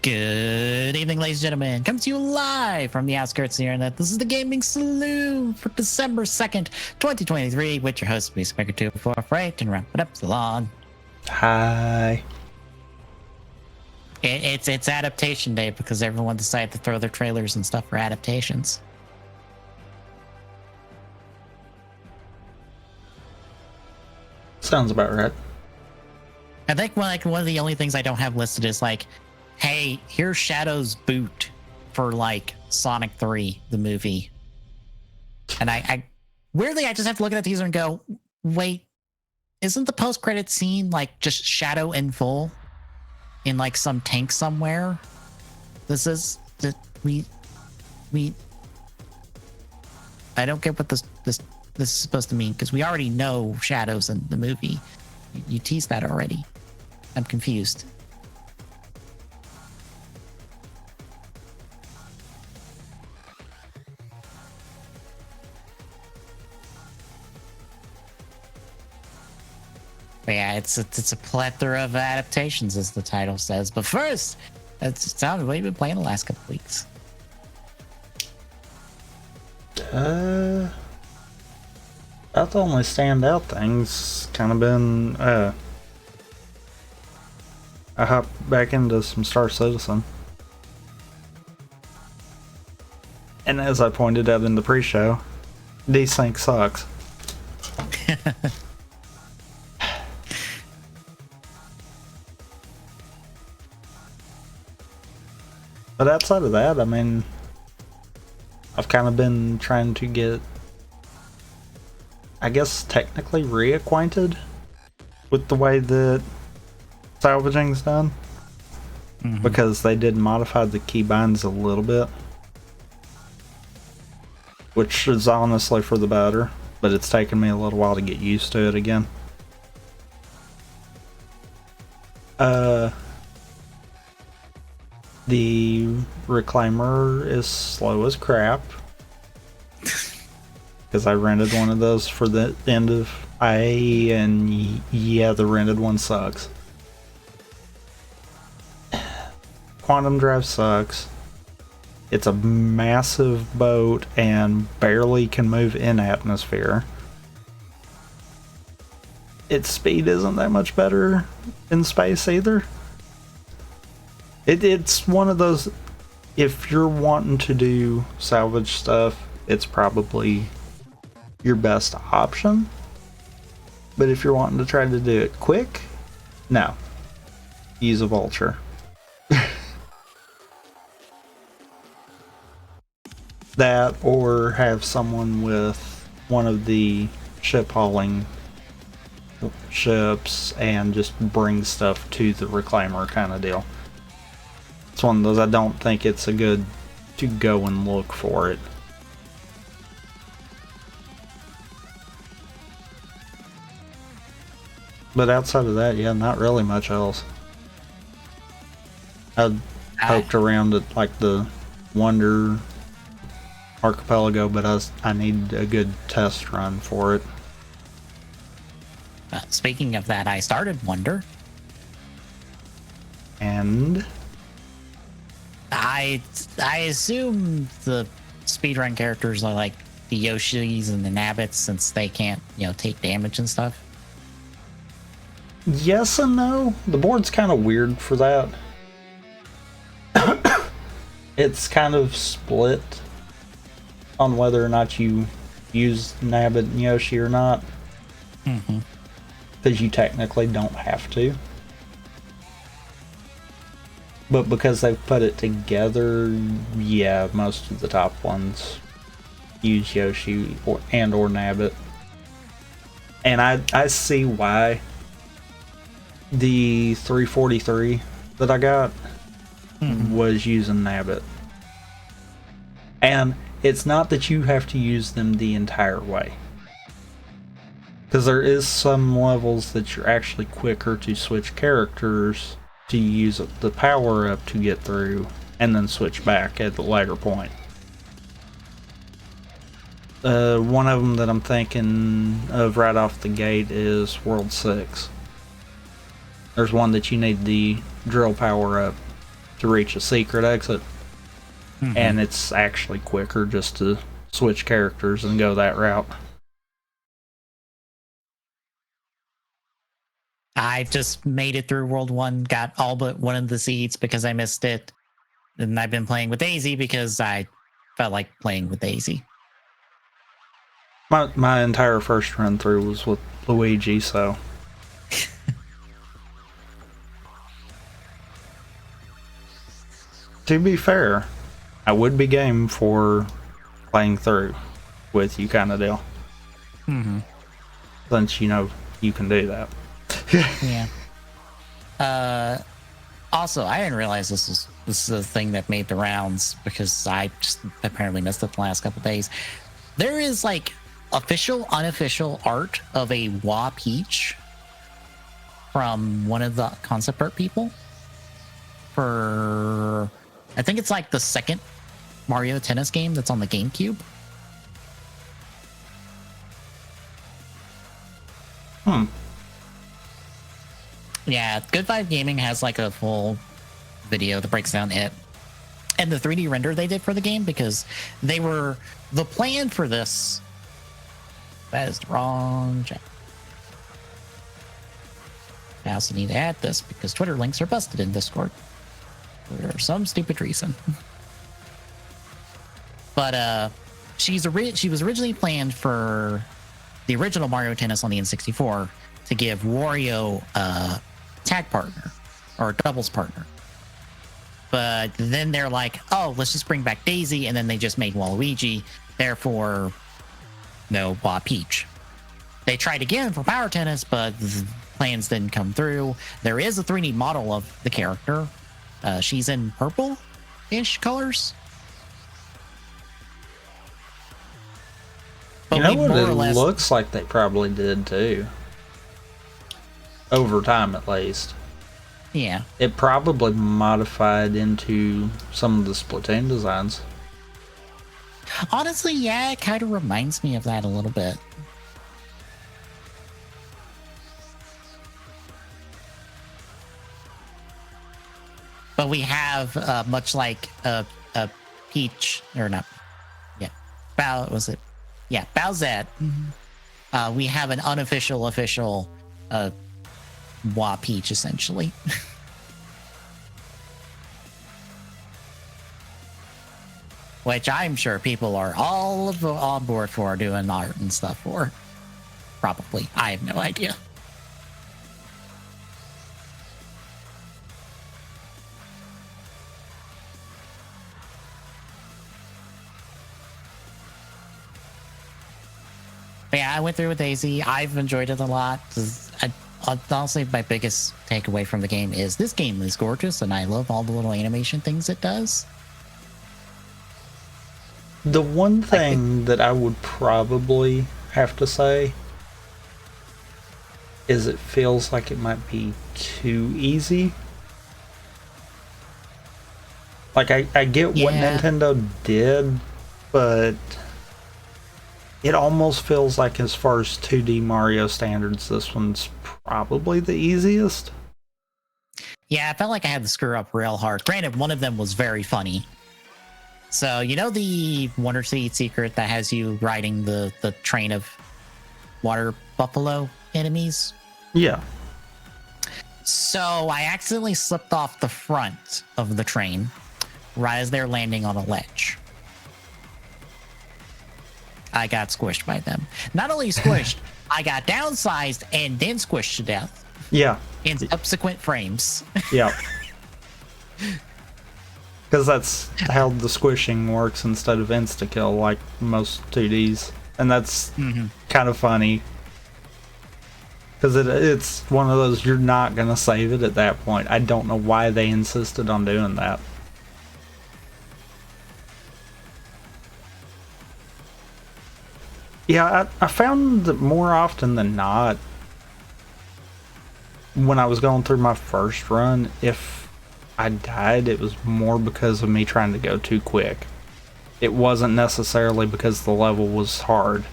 Good evening, ladies and gentlemen. Comes to you live from the outskirts of the internet. This is the Gaming Saloon for December 2nd, 2023, with your host, me, Speaker 248, and wrap it up, Salon. Hi. It's adaptation day because everyone decided to throw their trailers and stuff for adaptations. Sounds about right. I think one of the only things I don't have listed is like, hey, here's Shadow's boot for like Sonic 3, the movie. And I weirdly, I just have to look at the teaser and go, wait, isn't the post-credit scene like just Shadow in full in like some tank somewhere? We I don't get what this is supposed to mean, because we already know Shadow's in the movie. You teased that already. I'm confused. But yeah, it's a plethora of adaptations, as the title says. But first, it sounds like you've been playing the last couple weeks. About the only standout things kind of been I hopped back into some Star Citizen, and as I pointed out in the pre-show, desync sucks. But outside of that, I mean, I've kind of been trying to get, I guess, technically reacquainted with the way that salvaging's done. Mm-hmm. Because they did modify the keybinds a little bit, which is honestly for the better, but it's taken me a little while to get used to it again. The reclaimer is slow as crap, because I rented one of those for the end of IA, and yeah, the rented one sucks. Quantum Drive sucks. It's a massive boat and barely can move in atmosphere. Its speed isn't that much better in space either. It's one of those, if you're wanting to do salvage stuff, it's probably your best option. But if you're wanting to try to do it quick, no. Use a vulture. That, or have someone with one of the ship hauling ships and just bring stuff to the reclaimer kind of deal. It's one of those, I don't think it's a good to go and look for it. But outside of that, yeah, not really much else. I poked around at like the Wonder Archipelago, but I need a good test run for it. Speaking of that, I started Wonder. And I assume the speedrun characters are like the Yoshis and the Nabbits, since they can't, take damage and stuff. Yes and no. The board's kind of weird for that. It's kind of split on whether or not you use Nabbit and Yoshi or not. Mm-hmm. Because you technically don't have to. But because they've put it together, yeah, most of the top ones use Yoshi or Nabbit. And I see why. The 343 that I got was using Nabbit. And it's not that you have to use them the entire way. Because there is some levels that you're actually quicker to switch characters to use the power up to get through, and then switch back at the later point. One of them that I'm thinking of right off the gate is World 6. There's one that you need the drill power up to reach a secret exit. Mhm. And it's actually quicker just to switch characters and go that route. I just made it through World 1, got all but one of the seeds because I missed it. And I've been playing with Daisy because I felt like playing with Daisy. My entire first run through was with Luigi, so. To be fair, I would be game for playing through with you, kind of deal. Mm-hmm. Since you know you can do that. Yeah. Also, I didn't realize this is a thing that made the rounds because I just apparently missed it the last couple days. There is like official, unofficial art of a Wah Peach from one of the concept art people for, I think it's like the second Mario Tennis game that's on the GameCube. Yeah, Good Vibe Gaming has like a full video that breaks down it and the 3D render they did for the game because they were the plan for this. That is the wrong chat. I also need to add this because Twitter links are busted in Discord for some stupid reason. But she was originally planned for the original Mario Tennis on the N64 to give Wario a tag partner or a doubles partner. But then they're like, oh, let's just bring back Daisy, and then they just made Waluigi. Therefore, no Wah Peach. They tried again for Power Tennis, but the plans didn't come through. There is a 3D model of the character. She's in purple-ish colors. But You know what it looks like they probably did too. Over time, at least. Yeah. It probably modified into some of the Splatoon designs. Honestly, yeah, it kind of reminds me of that a little bit. But we have much like a Peach, or not, yeah, Bowsette. We have an unofficial, official Wah Peach, essentially. Which I'm sure people are all on board for doing art and stuff for. Probably. I have no idea. But yeah, I went through with Daisy. I've enjoyed it a lot. Honestly, my biggest takeaway from the game is this game is gorgeous, and I love all the little animation things it does. The one thing that I would probably have to say is it feels like it might be too easy. Like, I get what Nintendo did, but it almost feels like, as far as 2D Mario standards, this one's probably the easiest. Yeah, I felt like I had to screw up real hard. Granted, one of them was very funny. So, you know the Wonder Seed secret that has you riding the train of water buffalo enemies? Yeah. So I accidentally slipped off the front of the train right as they're landing on a ledge. I got squished by them. Not only squished, I got downsized and then squished to death. Yeah. In subsequent frames. Yeah. Because that's how the squishing works instead of insta-kill, like most 2Ds. And that's kind of funny. Because it's one of those, you're not going to save it at that point. I don't know why they insisted on doing that. Yeah, I found that more often than not, when I was going through my first run, if I died, it was more because of me trying to go too quick. It wasn't necessarily because the level was hard.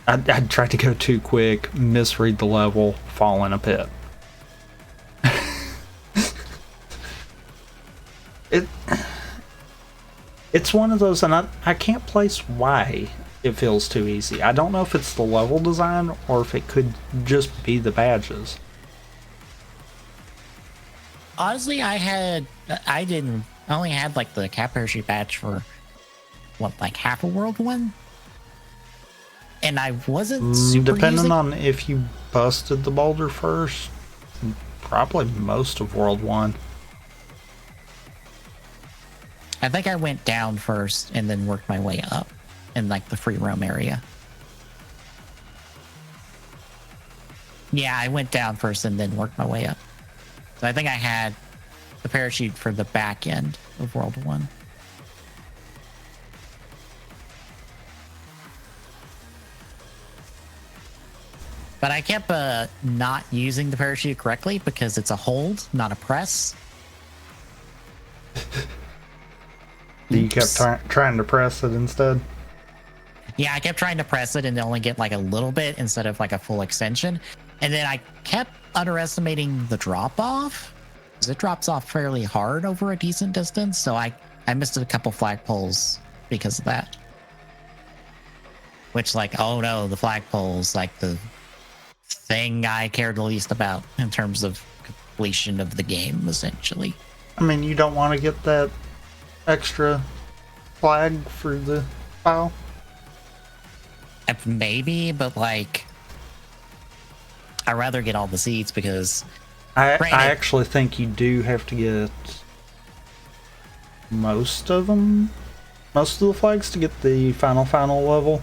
I'd try to go too quick, misread the level, fall in a pit. it's one of those, and I can't place why it feels too easy. I don't know if it's the level design or if it could just be the badges. Honestly, I only had like the cat parachute badge for like half a world one, and I wasn't super Depending on if you busted the boulder first, probably most of world 1. I think I went down first and then worked my way up in like the free roam area. Yeah, I went down first and then worked my way up. So I think I had the parachute for the back end of World 1. But I kept not using the parachute correctly because it's a hold, not a press. You kept trying to press it instead? Yeah, I kept trying to press it and only get like a little bit instead of like a full extension. And then I kept underestimating the drop off because it drops off fairly hard over a decent distance. So I missed a couple flagpoles because of that. Which, like, oh no, the flagpole's like the thing I cared the least about in terms of completion of the game, essentially. I mean, you don't want to get that extra flag for the file? Maybe, but like, I'd rather get all the seeds because I actually think you do have to get most of them, most of the flags to get the final level.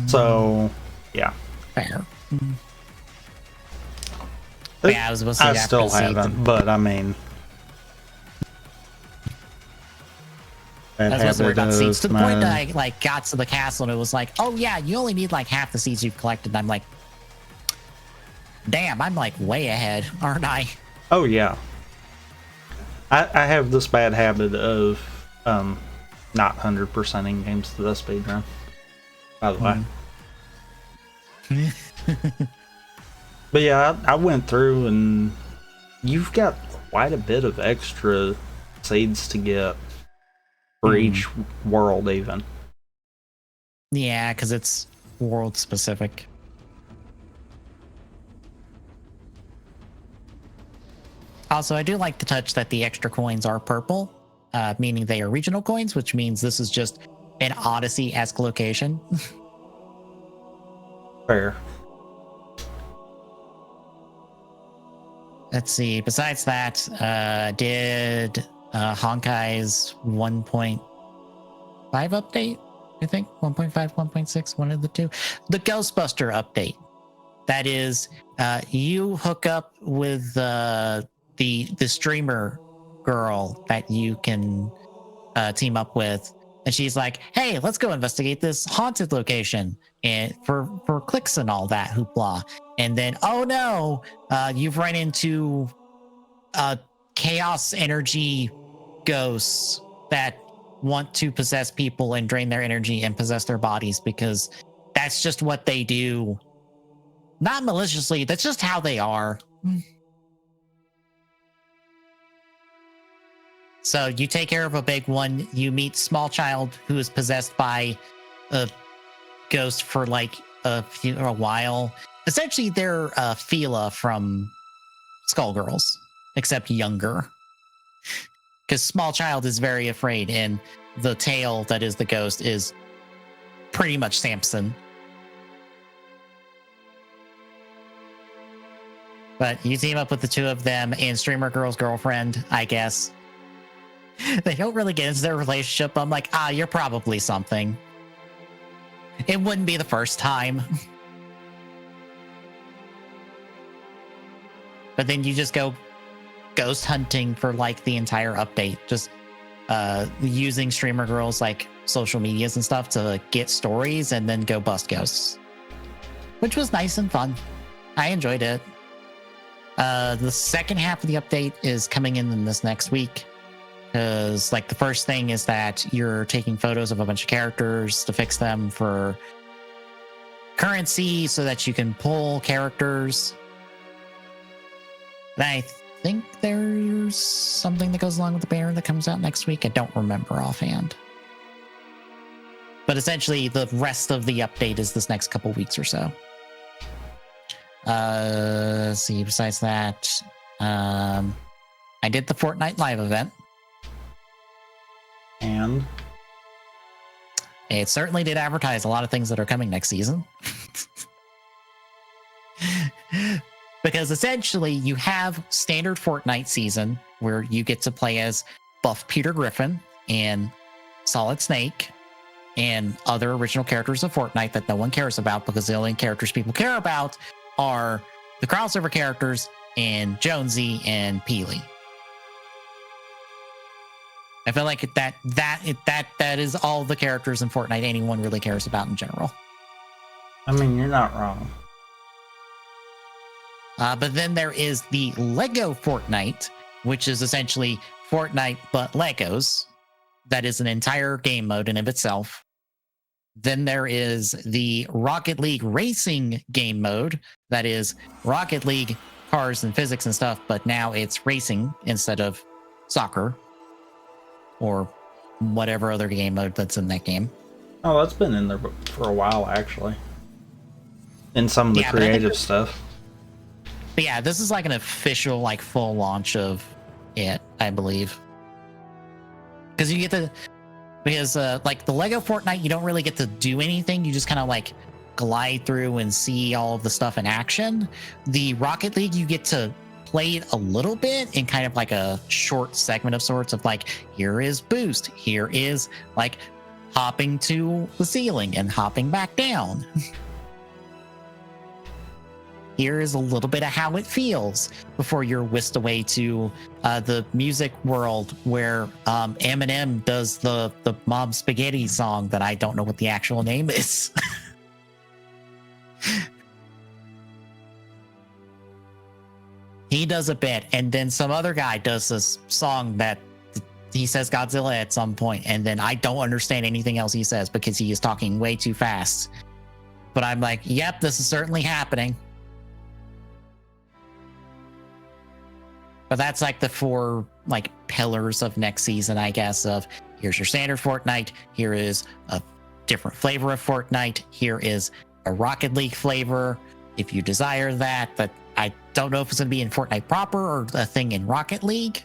So, yeah. Fair. Yeah, I was supposed to. I still haven't, but I mean, I was supposed to worry about seeds to the point that I like got to the castle and it was like, oh yeah, you only need like half the seeds you've collected. And I'm like, damn, I'm like way ahead, aren't I? Oh yeah. I have this bad habit of not 100%ing games to the speedrun. By the way. But yeah, I went through and you've got quite a bit of extra seeds to get for each world even. Yeah, because it's world specific. Also, I do like to touch that the extra coins are purple, meaning they are regional coins, which means this is just an Odyssey-esque location. Fair. Let's see. Besides that, did Honkai's 1.5 update? I think 1.5, 1.6, one of the two. The Ghostbuster update. That is, you hook up with the streamer girl that you can team up with, and she's like, "Hey, let's go investigate this haunted location and for clicks and all that hoopla." And then, oh no, you've run into chaos energy ghosts that want to possess people and drain their energy and possess their bodies because that's just what they do. Not maliciously, that's just how they are. So you take care of a big one, you meet small child who is possessed by a ghost for like a while. Essentially, they're Fila from Skullgirls, except younger. Because small child is very afraid, and the tail that is the ghost is pretty much Samson. But you team up with the two of them and Streamer Girl's girlfriend, I guess. They don't really get into their relationship. I'm like, you're probably something. It wouldn't be the first time. But then you just go ghost hunting for like the entire update. Just using Streamer Girl's like social medias and stuff to get stories and then go bust ghosts. Which was nice and fun. I enjoyed it. The second half of the update is coming in this next week. Because like the first thing is that you're taking photos of a bunch of characters to fix them for currency so that you can pull characters. And I think there's something that goes along with the banner that comes out next week. I don't remember offhand. But essentially, the rest of the update is this next couple weeks or so. Let's see, besides that, I did the Fortnite live event. And it certainly did advertise a lot of things that are coming next season. Because essentially, you have standard Fortnite season where you get to play as Buff Peter Griffin and Solid Snake and other original characters of Fortnite that no one cares about, because the only characters people care about are the crossover characters and Jonesy and Peely. I feel like that is all the characters in Fortnite anyone really cares about in general. I mean, you're not wrong. But then there is the Lego Fortnite, which is essentially Fortnite but Legos. That is an entire game mode in of itself. Then there is the Rocket League Racing game mode. That is Rocket League cars and physics and stuff, but now it's racing instead of soccer or whatever other game mode that's in that game. Oh, that's been in there for a while, actually. In some of the creative stuff. But yeah, this is like an official, like, full launch of it, I believe. Because you get to... Because, like, the Lego Fortnite, you don't really get to do anything. You just kind of, like, glide through and see all of the stuff in action. The Rocket League, you get to play it a little bit in kind of like a short segment of sorts of, like, here is boost. Here is, like, hopping to the ceiling and hopping back down. Here is a little bit of how it feels before you're whisked away to the music world where Eminem does the Mob Spaghetti song that I don't know what the actual name is. He does a bit, and then some other guy does this song that he says Godzilla at some point, and then I don't understand anything else he says because he is talking way too fast. But I'm like, yep, this is certainly happening. But that's like the four like pillars of next season, I guess, of here's your standard Fortnite, here is a different flavor of Fortnite, here is a Rocket League flavor if you desire that, but I don't know if it's going to be in Fortnite proper or a thing in Rocket League.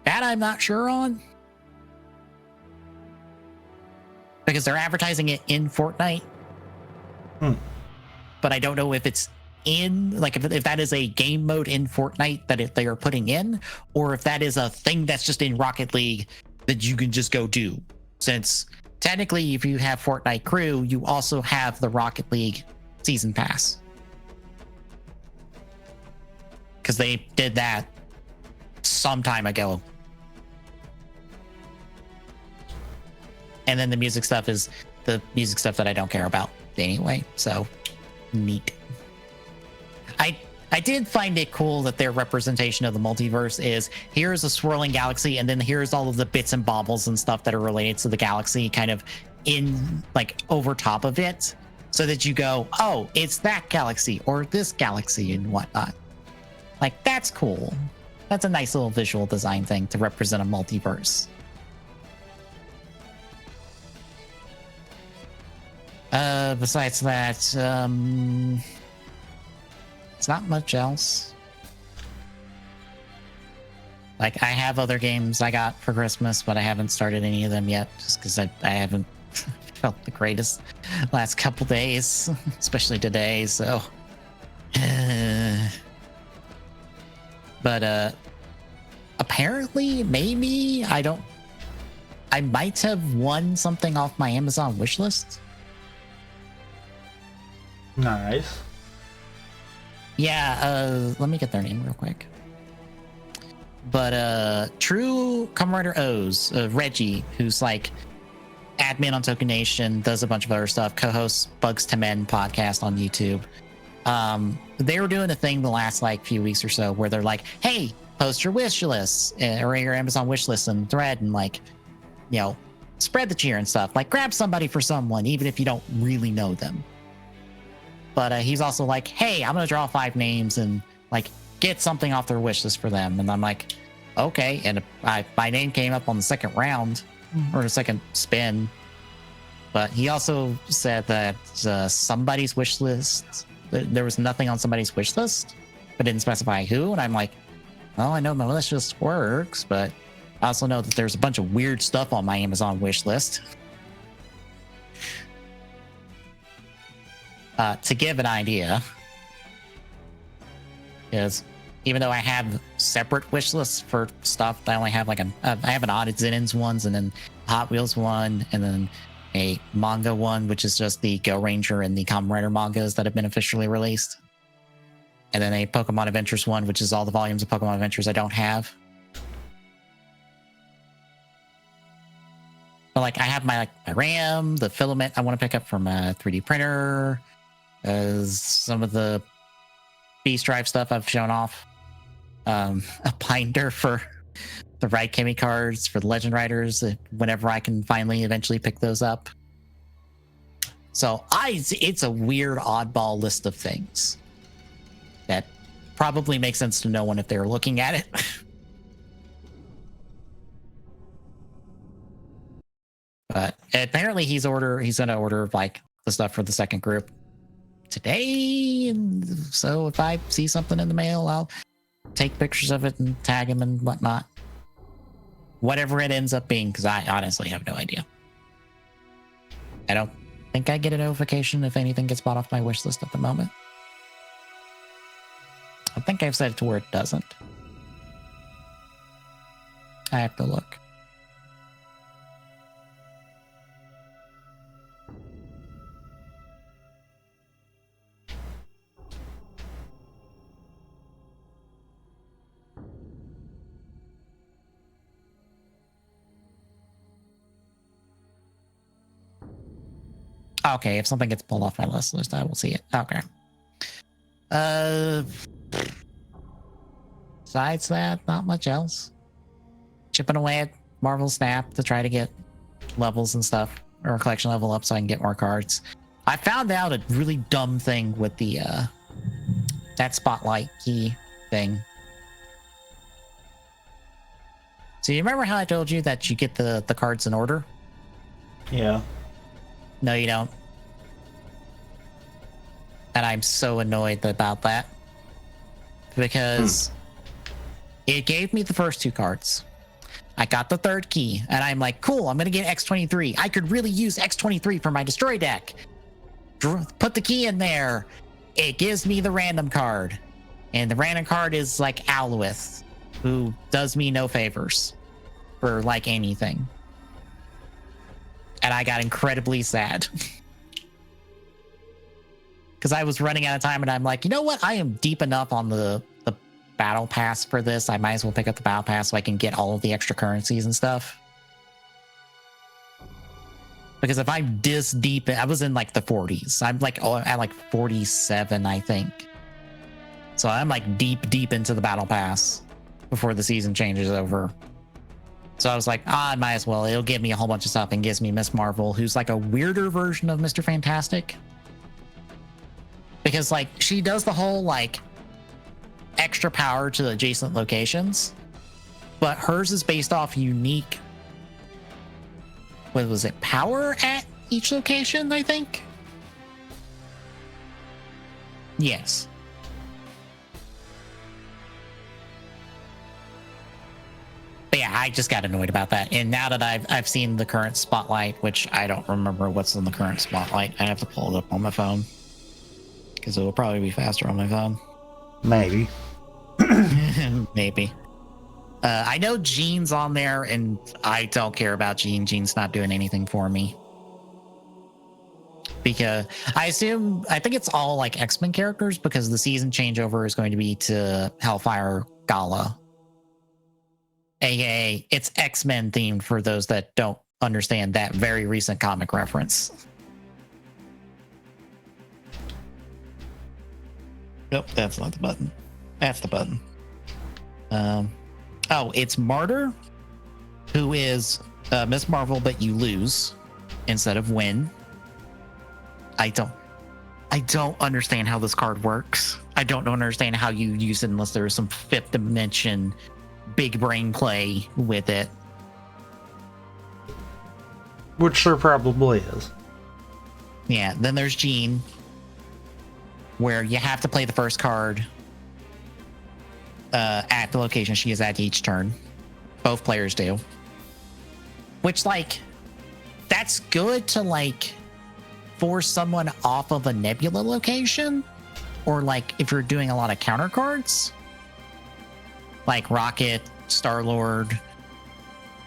That I'm not sure on. Because they're advertising it in Fortnite. But I don't know if it's in, like, if that is a game mode in Fortnite that they are putting in, or if that is a thing that's just in Rocket League that you can just go do. Since technically, if you have Fortnite Crew, you also have the Rocket League Season Pass. Because they did that some time ago. And then the music stuff is the music stuff that I don't care about anyway. So, neat. I did find it cool that their representation of the multiverse is here's a swirling galaxy, and then here's all of the bits and baubles and stuff that are related to the galaxy kind of in, like, over top of it, so that you go, oh, it's that galaxy or this galaxy and whatnot. Like, that's cool. That's a nice little visual design thing to represent a multiverse. Besides that, it's not much else. Like, I have other games I got for Christmas, but I haven't started any of them yet, just because I haven't felt the greatest last couple days, especially today, so... But, apparently, maybe, I might have won something off my Amazon wishlist. Nice. Yeah, let me get their name real quick. But True Kamen Rider O's, Reggie, who's like admin on Token Nation, does a bunch of other stuff, co-hosts Bugs to Men podcast on YouTube. They were doing a thing the last like few weeks or so where they're like, hey, post your wish lists or your Amazon wish list and thread and, like, you know, spread the cheer and stuff. Like, grab somebody for someone, even if you don't really know them. But he's also like, hey, I'm going to draw 5 names and, like, get something off their wish list for them. And I'm like, okay. And my name came up on the second round or the second spin. But he also said that somebody's wish list, there was nothing on somebody's wish list, but didn't specify who. And I'm like, well, I know my wish list works, but I also know that there's a bunch of weird stuff on my Amazon wish list. To give an idea, is even though I have separate wish lists for stuff, I only have like I have an Odds and Ends ones, and then Hot Wheels one, and then a manga one, which is just the Go Ranger and the Kamen Rider mangas that have been officially released. And then a Pokemon Adventures one, which is all the volumes of Pokemon Adventures I don't have. But like I have my RAM, the filament I want to pick up from a 3D printer, some of the Beast Drive stuff I've shown off, a binder for the Raikemi cards for the Legend Riders whenever I can finally eventually pick those up. So it's a weird oddball list of things that probably makes sense to no one if they're looking at it. But apparently he's gonna order like the stuff for the second group today, and so if I see something in the mail, I'll take pictures of it and tag him and whatnot. Whatever it ends up being, because I honestly have no idea. I don't think I get a notification if anything gets bought off my wish list at the moment. I think I've set it to where it doesn't. I have to look. Okay, if something gets pulled off my list, I will see it. Okay. Besides that, not much else. Chipping away at Marvel Snap to try to get levels and stuff, or a collection level up so I can get more cards. I found out a really dumb thing with the that spotlight key thing. So you remember how I told you that you get the cards in order? Yeah. No, you don't. And I'm so annoyed about that. Because it gave me the first two cards. I got the third key, and I'm like, cool, I'm going to get X23. I could really use X23 for my Destroy deck. Put the key in there. It gives me the random card. And the random card is like Aloith, who does me no favors for like anything. And I got incredibly sad. Because I was running out of time, and I'm like, you know what? I am deep enough on the battle pass for this. I might as well pick up the battle pass so I can get all of the extra currencies and stuff. Because if I'm this deep, I was in like the 40s. I'm like at like 47, I think. So I'm like deep into the battle pass before the season changes over. So I was like, I might as well. It'll give me a whole bunch of stuff and gives me Miss Marvel, who's like a weirder version of Mr. Fantastic. Because like she does the whole like extra power to adjacent locations, but hers is based off unique, what was it, power at each location, I think? Yes. But yeah, I just got annoyed about that. And now that I've seen the current spotlight, which I don't remember what's in the current spotlight, I have to pull it up on my phone. Because it will probably be faster on my phone. Maybe. Maybe. I know Jean's on there, and I don't care about Jean. Jean's not doing anything for me. Because I think it's all like X-Men characters, because the season changeover is going to be to Hellfire Gala. AKA, it's X-Men themed for those that don't understand that very recent comic reference. Nope, that's not the button. That's the button. Oh, it's Martyr, who is Miss Marvel, but you lose instead of win. I I don't understand how this card works. I don't understand how you use it unless there's some fifth dimension big brain play with it. Which there probably is. Yeah, then there's Jean, where you have to play the first card at the location she is at each turn. Both players do. Which, like, that's good to, like, force someone off of a Nebula location. Or, like, if you're doing a lot of counter cards. Like Rocket, Star-Lord.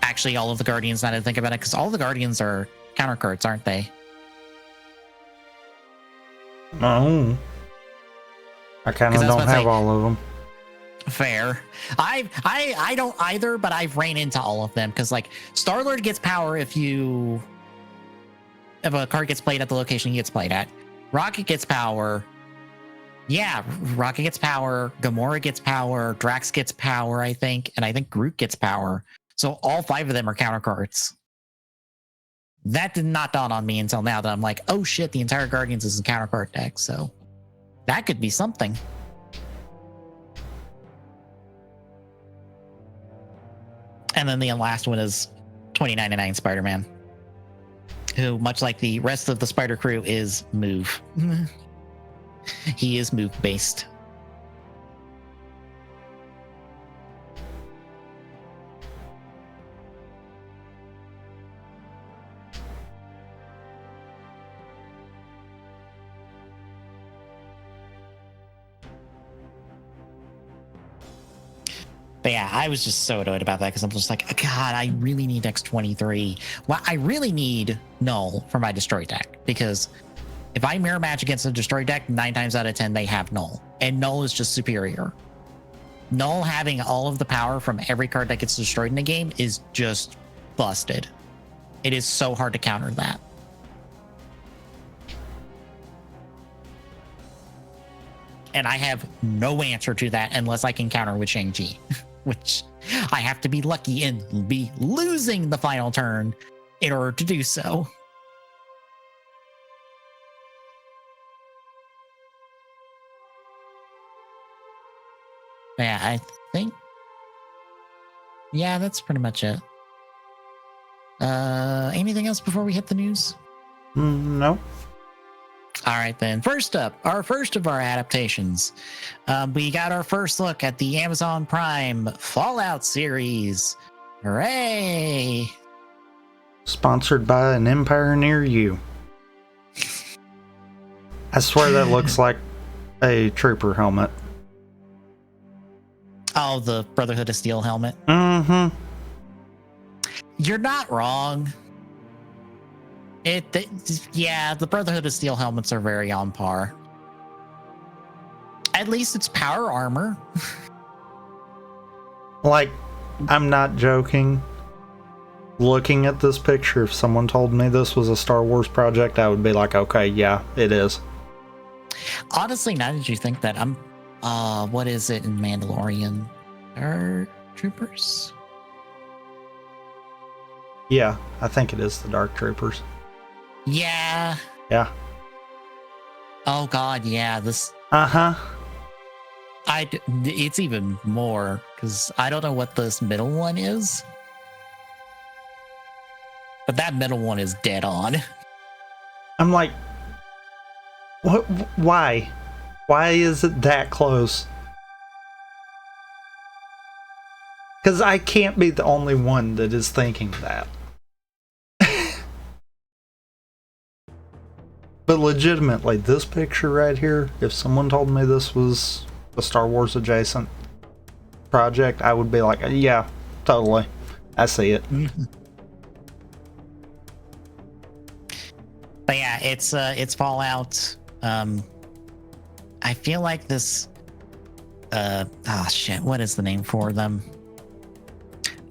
Actually, all of the Guardians, now that I think about it, because all the Guardians are counter cards, aren't they? No. I kind of don't have all of them. Fair. I don't either, but I've ran into all of them because, like, Star-Lord gets power if a card gets played at the location he gets played at. Rocket gets power. Yeah, Rocket gets power. Gamora gets power. Drax gets power, I think, and I think Groot gets power. So all 5 of them are counter cards. That did not dawn on me until now that I'm like, oh shit, the entire Guardians is a counter card deck, so that could be something. And then the last one is 2099 Spider-Man, who, much like the rest of the Spider crew, is move. He is move based. But yeah, I was just so annoyed about that because I'm just like, God, I really need X23. Well, I really need Null for my Destroy deck because if I mirror match against a Destroy deck, 9 times out of 10, they have Null. And Null is just superior. Null having all of the power from every card that gets destroyed in the game is just busted. It is so hard to counter that. And I have no answer to that unless I can counter with Shang-Chi, which I have to be lucky and be losing the final turn in order to do so. Yeah, I think. Yeah, that's pretty much it. Anything else before we hit the news? No. All right, then. First up, our first of our adaptations. We got our first look at the Amazon Prime Fallout series. Hooray! Sponsored by an empire near you. I swear that looks like a trooper helmet. Oh, the Brotherhood of Steel helmet. Mm-hmm. You're not wrong. Yeah, the Brotherhood of Steel helmets are very on par. At least it's power armor. Like, I'm not joking. Looking at this picture, if someone told me this was a Star Wars project, I would be like, okay, yeah, it is. Honestly, now that you think that, what is it in Mandalorian? Dark Troopers? Yeah, I think it is the Dark Troopers. Yeah. Yeah. Oh God, yeah. This. Uh-huh. It's even more because I don't know what this middle one is, but that middle one is dead on. I'm like, what? Why? Why is it that close? Because I can't be the only one that is thinking that. But legitimately, this picture right here, if someone told me this was a Star Wars adjacent project, I would be like, yeah, totally. I see it. But yeah, it's Fallout. I feel like this shit, what is the name for them?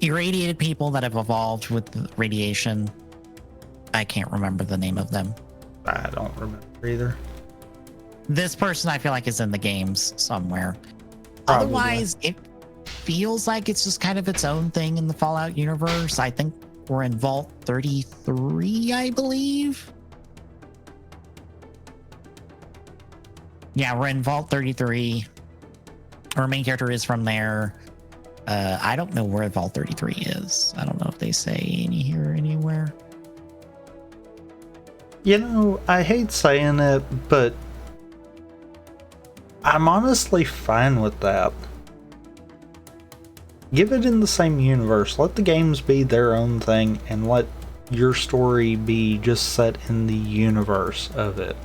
Irradiated people that have evolved with radiation. I can't remember the name of them. I don't remember either. This person I feel like is in the games somewhere. Probably. Otherwise, it feels like it's just kind of its own thing in the Fallout universe. I think we're in Vault 33, I believe. Yeah, we're in Vault 33. Our main character is from there. I don't know where Vault 33 is. I don't know if they say anywhere. You know, I hate saying it, but I'm honestly fine with that. Give it in the same universe. Let the games be their own thing, and let your story be just set in the universe of it.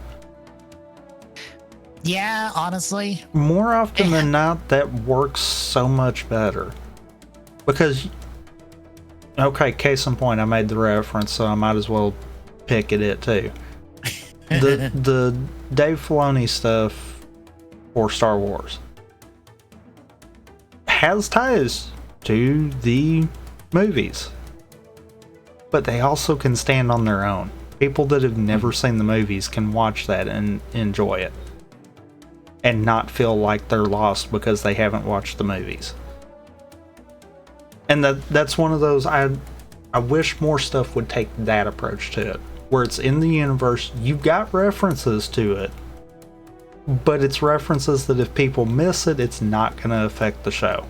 Yeah, honestly. More often than not, that works so much better. Because, okay, case in point, I made the reference, so I might as well pick at it too. The Dave Filoni stuff for Star Wars has ties to the movies, but they also can stand on their own. People that have never seen the movies can watch that and enjoy it and not feel like they're lost because they haven't watched the movies. And that's one of those, I wish more stuff would take that approach to it, where it's in the universe, you've got references to it, but it's references that if people miss it, it's not going to affect the show.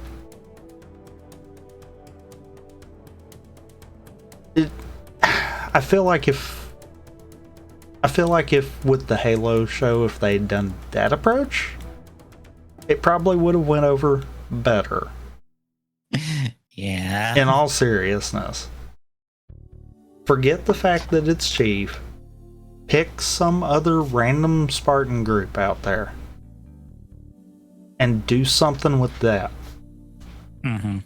I feel like if with the Halo show, if they'd done that approach, it probably would have went over better. Yeah. In all seriousness. Forget the fact that it's Chief. Pick some other random Spartan group out there and do something with that. Mm-hmm.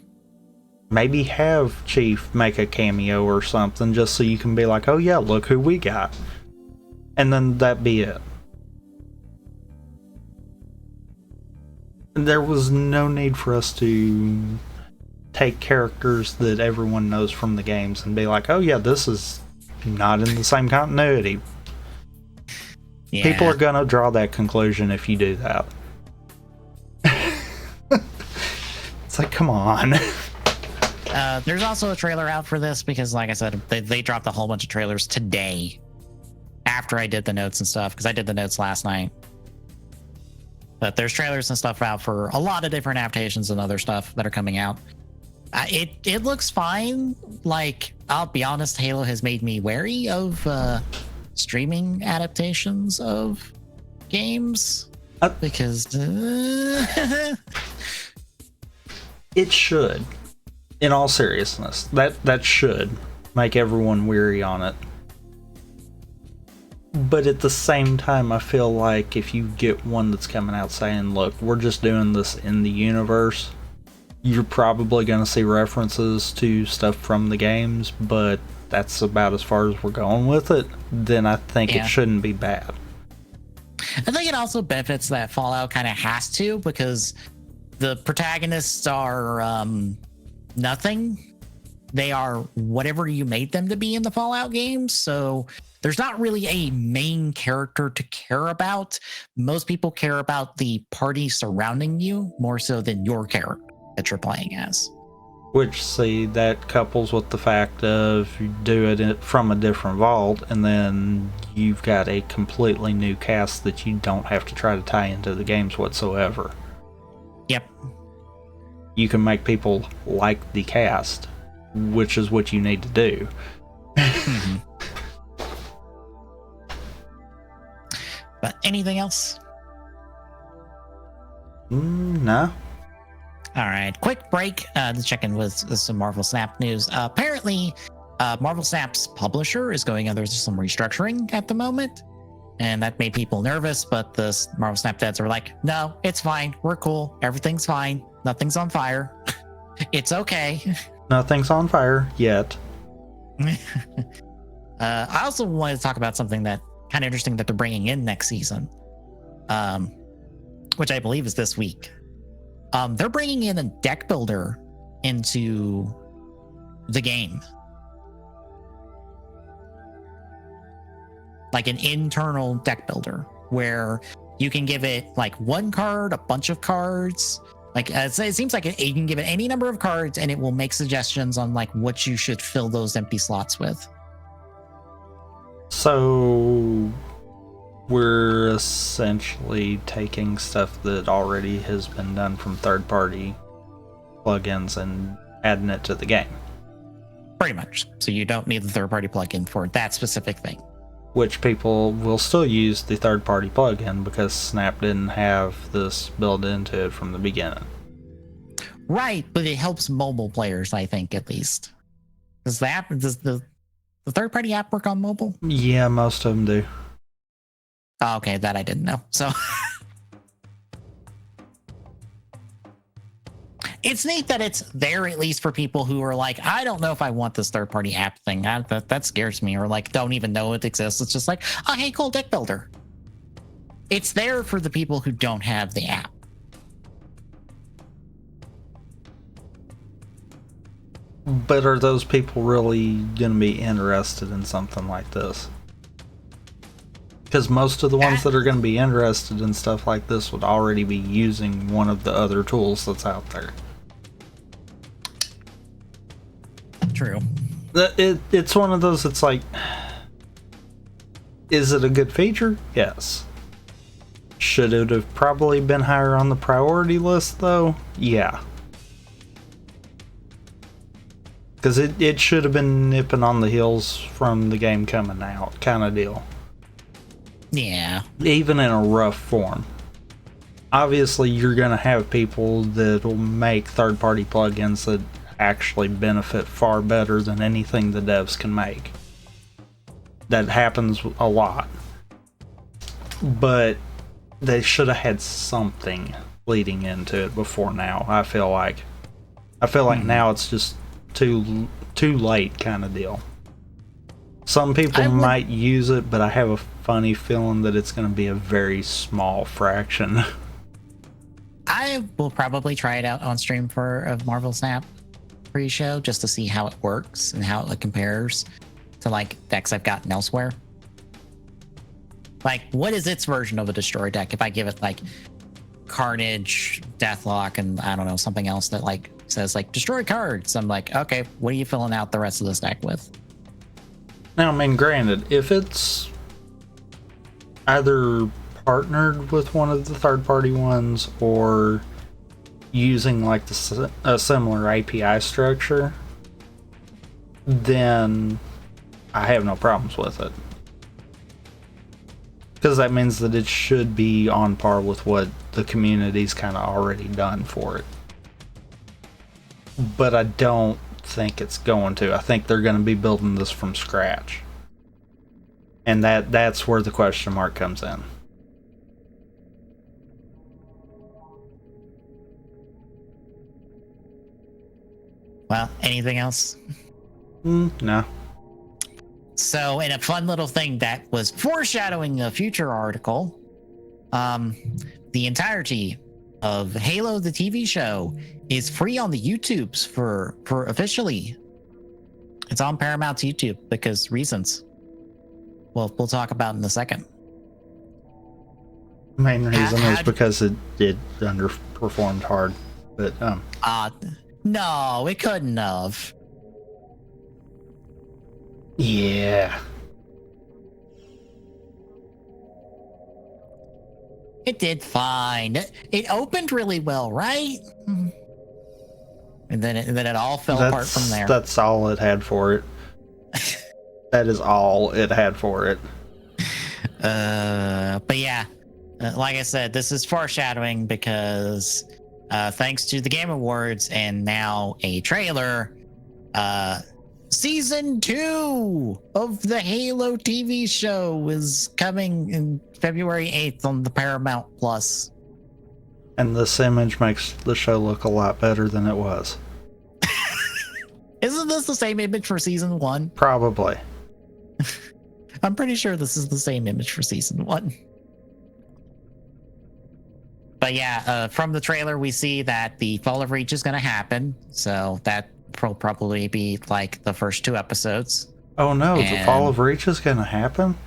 Maybe have Chief make a cameo or something just so you can be like, oh yeah, look who we got. And then that be it. There was no need for us to take characters that everyone knows from the games and be like, oh yeah, this is not in the same continuity. Yeah. People are gonna draw that conclusion if you do that. It's like, come on. There's also a trailer out for this because, like I said, they dropped a whole bunch of trailers today after I did the notes and stuff, because I did the notes last night. But there's trailers and stuff out for a lot of different adaptations and other stuff that are coming out. It looks fine. Like, I'll be honest, Halo has made me wary of streaming adaptations of games because it should. In all seriousness, that should make everyone weary on it. But at the same time, I feel like if you get one that's coming out saying, look, we're just doing this in the universe, you're probably going to see references to stuff from the games, but that's about as far as we're going with it, then I think it shouldn't be bad. I think it also benefits that Fallout kind of has to, because the protagonists are nothing. They are whatever you made them to be in the Fallout games. So there's not really a main character to care about. Most people care about the party surrounding you more so than your character that you're playing as. Which, see, that couples with the fact of you do it from a different vault, and then you've got a completely new cast that you don't have to try to tie into the games whatsoever. Yep. You can make people like the cast, which is what you need to do. Mm-hmm. But anything else? No. All right, quick break to check in with some Marvel Snap news. Apparently, Marvel Snap's publisher is going under some restructuring at the moment, and that made people nervous, but the Marvel Snap dads are like, no, it's fine. We're cool. Everything's fine. Nothing's on fire. It's okay. Nothing's on fire yet. I also wanted to talk about something that kind of interesting that they're bringing in next season, which I believe is this week. They're bringing in a deck builder into the game. Like an internal deck builder where you can give it like one card, a bunch of cards. Like it seems like you can give it any number of cards and it will make suggestions on like what you should fill those empty slots with. So we're essentially taking stuff that already has been done from third-party plugins and adding it to the game. Pretty much. So you don't need the third-party plugin for that specific thing. Which people will still use the third-party plugin because Snap didn't have this built into it from the beginning. Right, but it helps mobile players, I think, at least. Does the third-party app work on mobile? Yeah, most of them do. Oh, okay, that I didn't know. So it's neat that it's there at least for people who are like, I don't know if I want this third-party app thing. That scares me, or like don't even know it exists. It's just like, oh, hey, cool deck builder. It's there for the people who don't have the app. But are those people really going to be interested in something like this? Because most of the ones that are going to be interested in stuff like this would already be using one of the other tools that's out there. True. It's one of those, it's like, is it a good feature? Yes. Should it have probably been higher on the priority list, though? Yeah. Because it should have been nipping on the heels from the game coming out, kind of deal. Yeah. Even in a rough form. Obviously, you're going to have people that will make third-party plugins that actually benefit far better than anything the devs can make. That happens a lot. But they should have had something leading into it before now, I feel like. Now it's just too late kind of deal. Some people might use it, but I have a funny feeling that it's going to be a very small fraction. I will probably try it out on stream for a Marvel Snap pre-show just to see how it works and how it compares to like decks I've gotten elsewhere. Like, what is its version of a destroy deck if I give it like Carnage, Deathlock, and I don't know, something else that like says like destroy cards? I'm like, okay, what are you filling out the rest of this deck with? Now, I mean, granted, if it's either partnered with one of the third-party ones or using like a similar API structure, then I have no problems with it. Because that means that it should be on par with what the community's kind of already done for it. But I don't think it's going to. I think they're going to be building this from scratch. And that's where the question mark comes in. Well, anything else? No. So, in a fun little thing that was foreshadowing a future article, the entirety of Halo the TV show is free on the YouTubes for officially. It's on Paramount's YouTube because reasons. Well, we'll talk about in a second. Main reason is because it underperformed hard, but no, it couldn't have. Yeah. It did fine. It opened really well, right? And then it all fell apart from there. That's all it had for it. That is all it had for it. But yeah, like I said, this is foreshadowing because thanks to the Game Awards and now a trailer, season 2 of the Halo TV show is coming in February 8th on the Paramount Plus. And this image makes the show look a lot better than it was. Isn't this the same image for season 1? Probably. I'm pretty sure this is the same image for season 1. But yeah, from the trailer, we see that the Fall of Reach is going to happen. So that will probably be like the first 2 episodes. Oh no, the Fall of Reach is going to happen?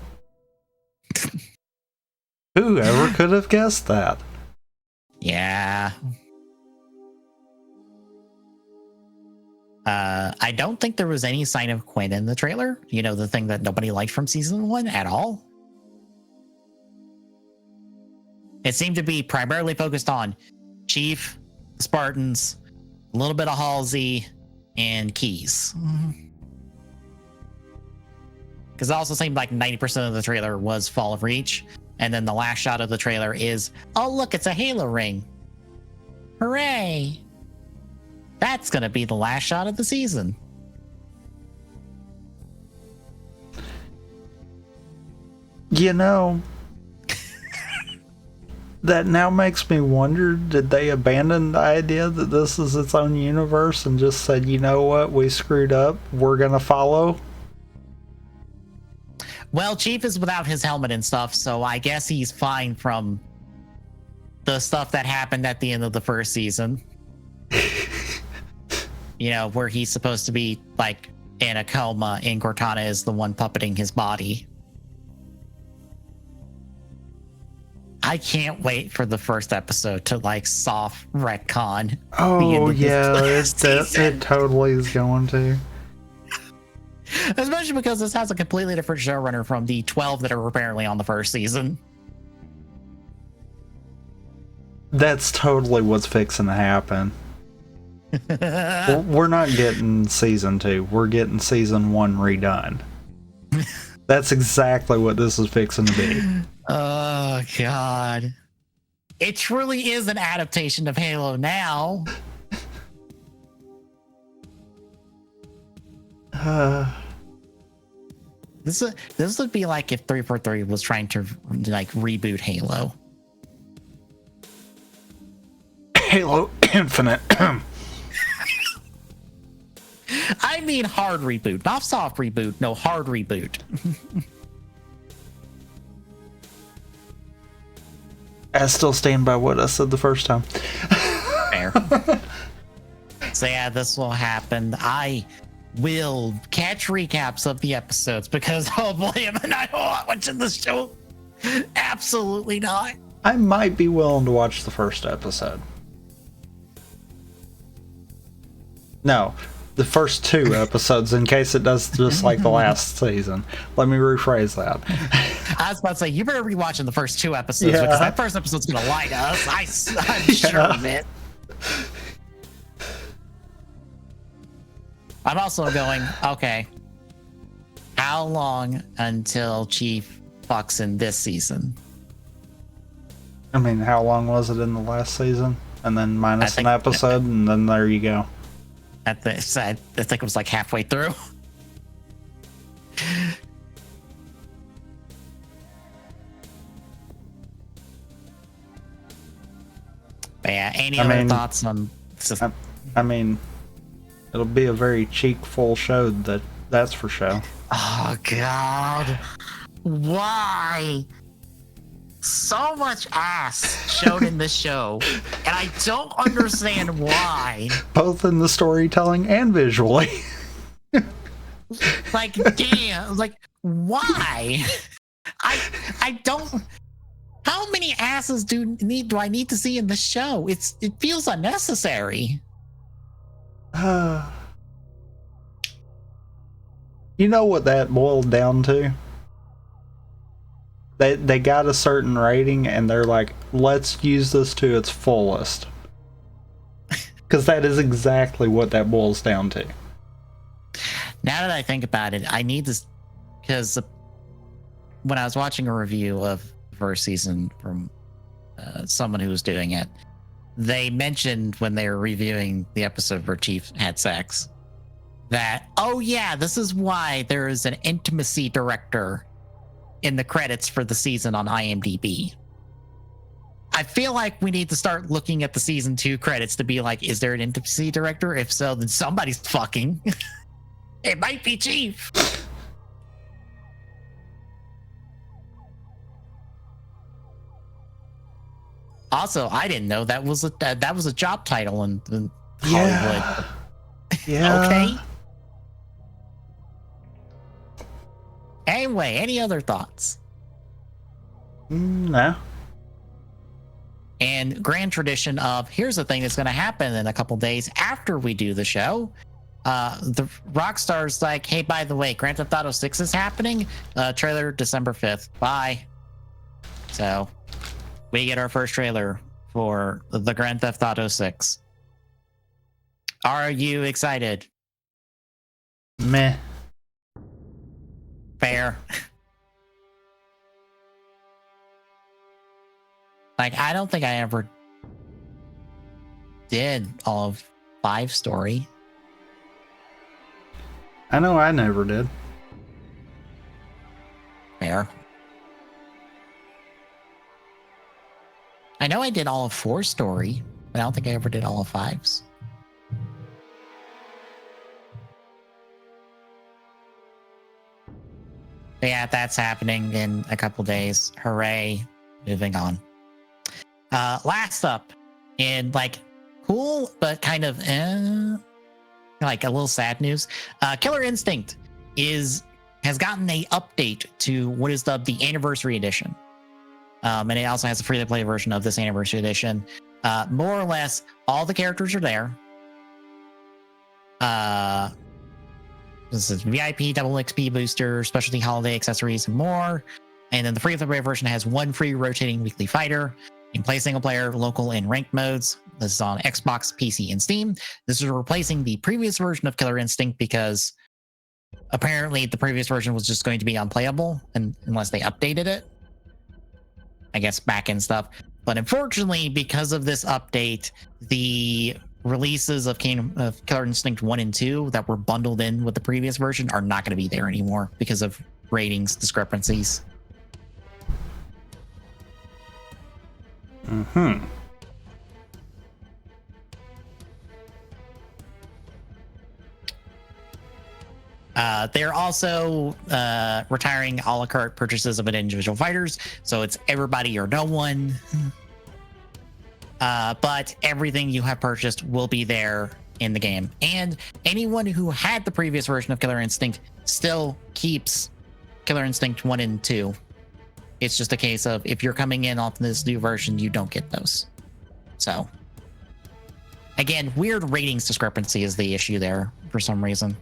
Whoever could have guessed that? Yeah. I don't think there was any sign of Quinn in the trailer. You know, the thing that nobody liked from season 1 at all. It seemed to be primarily focused on Chief, Spartans, a little bit of Halsey, and Keys. Because it also seemed like 90% of the trailer was Fall of Reach. And then the last shot of the trailer is, oh, look, it's a Halo ring. Hooray. That's going to be the last shot of the season. You know, that now makes me wonder, did they abandon the idea that this is its own universe and just said, you know what, we screwed up, we're going to follow? Well, Chief is without his helmet and stuff, so I guess he's fine from the stuff that happened at the end of the first season. You know, where he's supposed to be like in a coma and Cortana is the one puppeting his body. I can't wait for the first episode to like soft retcon. Oh yeah, it totally is going to. Especially because this has a completely different showrunner from the 12 that are apparently on the first season. That's totally what's fixing to happen. We're not getting season 2. We're getting season 1 redone. That's exactly what this is fixing to be. Oh, God. It truly is an adaptation of Halo now. This would be like if 343 was trying to like reboot Halo. Halo Infinite. I mean hard reboot, not soft reboot. No, hard reboot. I still stand by what I said the first time. Fair. So yeah, this will happen. I will catch recaps of the episodes because oh boy, am I not watching this show. Absolutely not. I might be willing to watch the first episode. No, the first 2 episodes in case it does just like the last season. Let me rephrase that. I was about to say, you better be watching the first 2 episodes because that first episode's going to light us. I'm sure of it. I'm also going, okay, how long until Chief fucks in this season? I mean, how long was it in the last season? And then minus an episode, and then there you go. I think it was like halfway through. But yeah, any other thoughts on... I mean, it'll be a very cheek-full show, that's for sure. Oh, God. Why? So much ass shown in this show, and I don't understand why. Both in the storytelling and visually. Like, damn, like, why? I don't... How many asses do I need to see in the show? It feels unnecessary. You know what that boiled down to? They got a certain rating and they're like, let's use this to its fullest. Because that is exactly what that boils down to. Now that I think about it, I need this because when I was watching a review of the first season from someone who was doing it, they mentioned when they were reviewing the episode where Chief had sex that, oh yeah, this is why there is an intimacy director in the credits for the season on IMDb. I feel like we need to start looking at the season 2 credits to be like, is there an intimacy director? If so, then somebody's fucking. It might be Chief. Also, I didn't know that was a job title in Hollywood. Yeah. Okay. Anyway, any other thoughts? No. And grand tradition of here's the thing that's going to happen in a couple days after we do the show. The Rockstar's like, hey, by the way, Grand Theft Auto 6 is happening. Trailer December 5th. Bye. So we get our first trailer for the Grand Theft Auto 6. Are you excited? Meh. Fair. Like, I don't think I ever did all of 5 story. I know I never did. Fair. I know I did all of 4 story, but I don't think I ever did all of 5's. But yeah, that's happening in a couple days. Hooray. Moving on. Last up, in like cool, but kind of like a little sad news. Killer Instinct has gotten a update to what is dubbed the Anniversary Edition. And it also has a free-to-play version of this Anniversary Edition. More or less, all the characters are there. This is VIP, double XP booster, specialty holiday accessories, and more. And then the free-to-play version has 1 free rotating weekly fighter. You can play single player, local, and ranked modes. This is on Xbox, PC, and Steam. This is replacing the previous version of Killer Instinct because apparently the previous version was just going to be unplayable unless they updated it. I guess back-end stuff. But unfortunately, because of this update, the releases of Killer Instinct 1 and 2 that were bundled in with the previous version are not going to be there anymore because of ratings discrepancies. Mm-hmm. They're also retiring a la carte purchases of an individual fighters, so it's everybody or no one. But everything you have purchased will be there in the game. And anyone who had the previous version of Killer Instinct still keeps Killer Instinct 1 and 2. It's just a case of if you're coming in off this new version, you don't get those. So, again, weird ratings discrepancy is the issue there for some reason.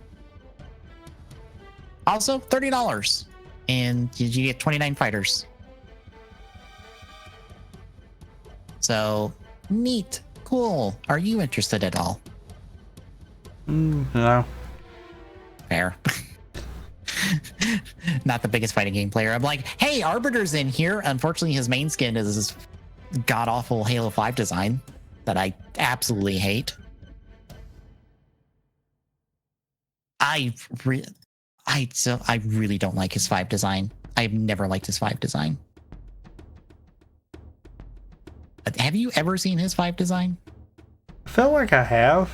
Also, $30, and you get 29 fighters. So, neat, cool. Are you interested at all? No. Fair. Not the biggest fighting game player. I'm like, hey, Arbiter's in here. Unfortunately, his main skin is this god-awful Halo 5 design that I absolutely hate. I really don't like his 5 design. I've never liked his 5 design. But have you ever seen his 5 design? I feel like I have.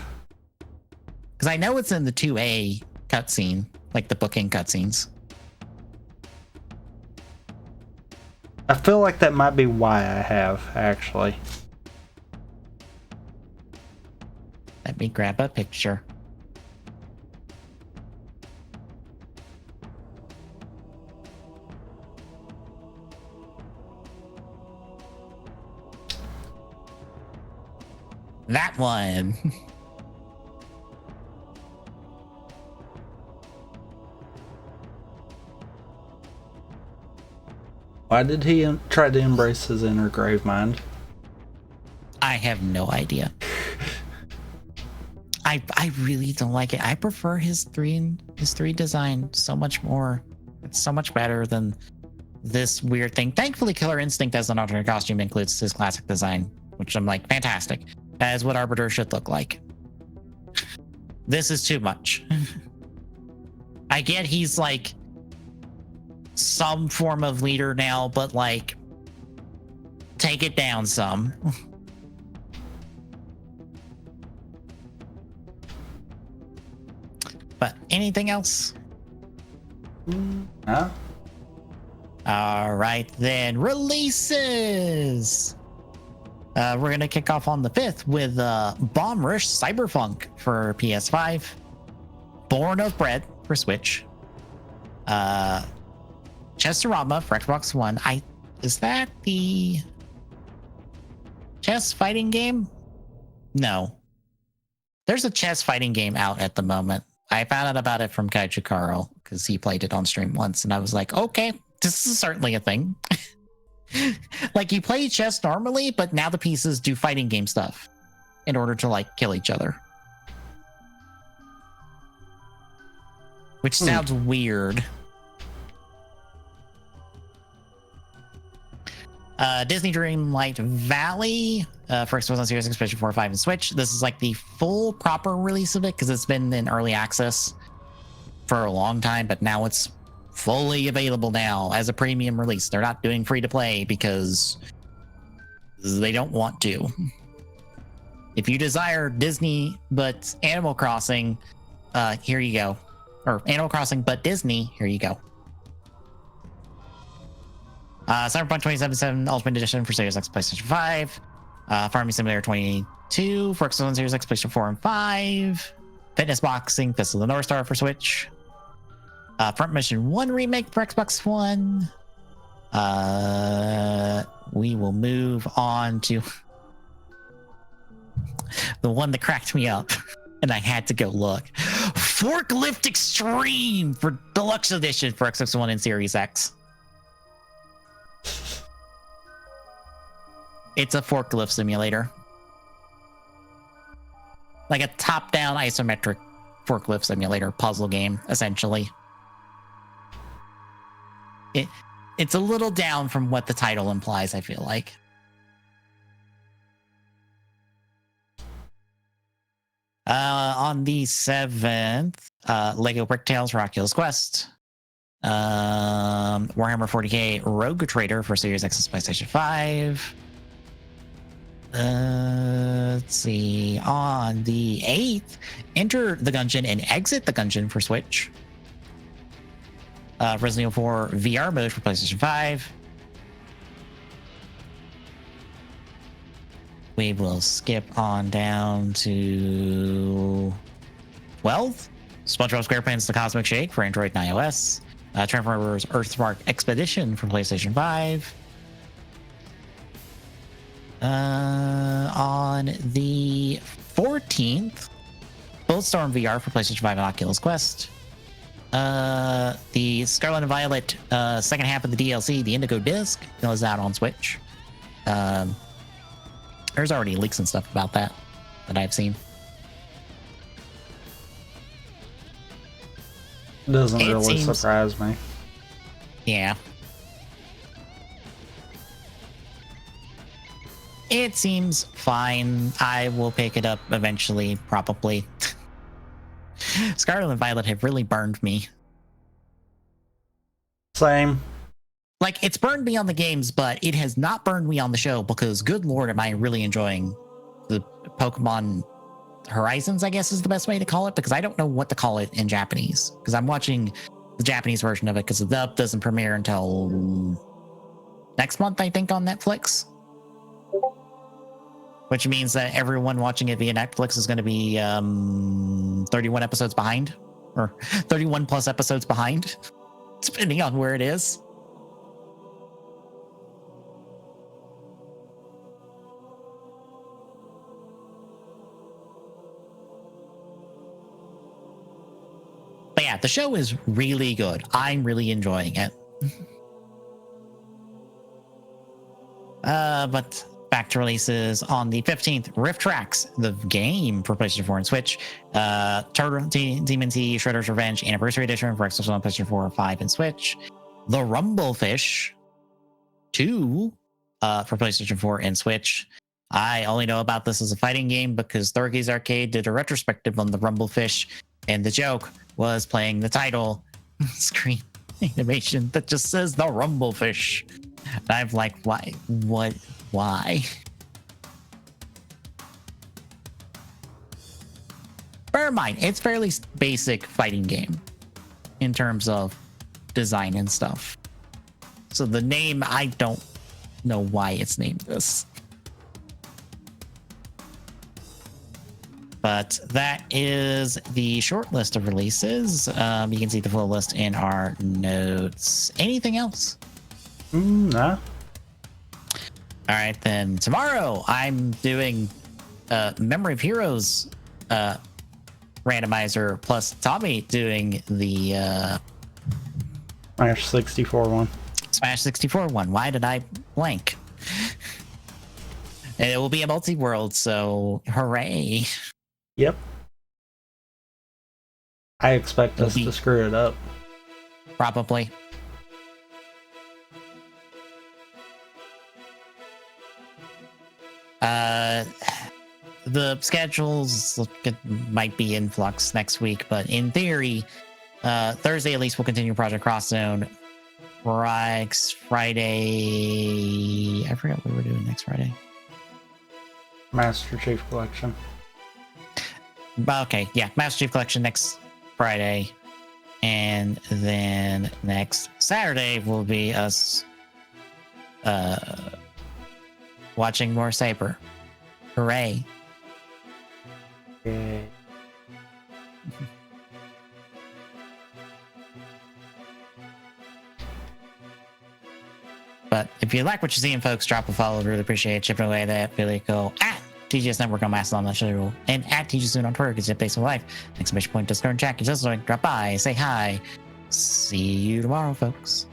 Because I know it's in the 2A cutscene, like the booking cutscenes. I feel like that might be why I have, actually. Let me grab a picture. That one. Why did he try to embrace his inner grave mind? I have no idea. I really don't like it. I prefer his 3 design so much more. It's so much better than this weird thing. Thankfully, Killer Instinct as an alternate costume includes his classic design, which I'm like, fantastic. That is what Arbiter should look like. This is too much. I get he's like some form of leader now, but like, take it down some. But anything else? Huh? All right, then. Releases. We're going to kick off on the 5th with Bomb Rush Cyberpunk for PS5. Born of Bread for Switch. Chessorama for Xbox One. Is that the chess fighting game? No. There's a chess fighting game out at the moment. I found out about it from Kaiju Carl because he played it on stream once, and I was like, okay, this is certainly a thing. Like, you play chess normally, but now the pieces do fighting game stuff in order to, like, kill each other. Which sounds weird. Disney Dreamlight Valley first was on Series X, PlayStation 4, 5, and Switch. This is like the full proper release of it because it's been in early access for a long time, but now it's fully available now as a premium release. They're not doing free to play because they don't want to. If you desire Disney but Animal Crossing, here you go. Or Animal Crossing but Disney, here you go. Cyberpunk 2077 Ultimate Edition for Series X, PlayStation 5. Farming Simulator 22 for Xbox One, Series X, PlayStation 4 and 5. Fitness Boxing Fist of the North Star for Switch. Front Mission 1 remake for Xbox One. We will move on to the one that cracked me up, and I had to go look. Forklift Extreme for Deluxe Edition for Xbox One and Series X. It's a forklift simulator. Like a top-down isometric forklift simulator puzzle game, essentially. It's a little down from what the title implies, I feel like. On the 7th, Lego Brick Tales for Oculus Quest. Warhammer 40k Rogue Trader for Series X and PlayStation 5. Let's see. On the 8th, Enter the Gungeon and Exit the Gungeon for Switch. Resident Evil 4 VR mode for PlayStation 5. We will skip on down to 12th. SpongeBob SquarePants The Cosmic Shake for Android and iOS. Transformers Earthspark Expedition for PlayStation 5. On the 14th, Bulletstorm VR for PlayStation 5 and Oculus Quest. The Scarlet and Violet second half of the DLC, the Indigo Disc, goes out on Switch. There's already leaks and stuff about that I've seen. Doesn't really surprise me. Yeah. It seems fine. I will pick it up eventually, probably. Scarlet and Violet have really burned me. Same. Like, it's burned me on the games, but it has not burned me on the show because, good lord, am I really enjoying the Pokemon Horizons, I guess is the best way to call it, because I don't know what to call it in Japanese. Because I'm watching the Japanese version of it because the dub doesn't premiere until next month, I think, on Netflix. Which means that everyone watching it via Netflix is going to be 31 episodes behind, or 31 plus episodes behind, depending on where it is. But yeah, the show is really good. I'm really enjoying it. But back to releases on the 15th, Rift Tracks, the game for PlayStation 4 and Switch. Turtle Demon T Shredder's Revenge Anniversary Edition for Xbox One, PlayStation 4, 5, and Switch. The Rumblefish 2 for PlayStation 4 and Switch. I only know about this as a fighting game because Thurgy's Arcade did a retrospective on the Rumblefish, and the joke was playing the title screen animation that just says the Rumblefish. And I'm like, why? What? Why? Bear in mind, it's fairly basic fighting game in terms of design and stuff. So the name, I don't know why it's named this. But that is the short list of releases. You can see the full list in our notes. Anything else? Nah. All right, then tomorrow I'm doing Memory of Heroes randomizer plus Tommy doing the Smash 64 one. Smash 64 one. Why did I blank. And it will be a multi-world, so hooray. Yep. I expect us to screw it up. Probably. The schedules might be in flux next week, but in theory, Thursday at least we'll continue Project Cross Zone. Friday, I forgot what we were doing next Friday. Master Chief Collection. Okay, yeah, Master Chief Collection next Friday. And then next Saturday will be us watching more Saber. Hooray. Yay. But if you like what you're seeing, folks, drop a follow. Really appreciate it. Chipping away that really cool. At TGS Network on Mastodon, that's really cool. And at TGS on Twitter, because it's updates of life. Exclamation point, Discord, chat. Just drop by, say hi. See you tomorrow, folks.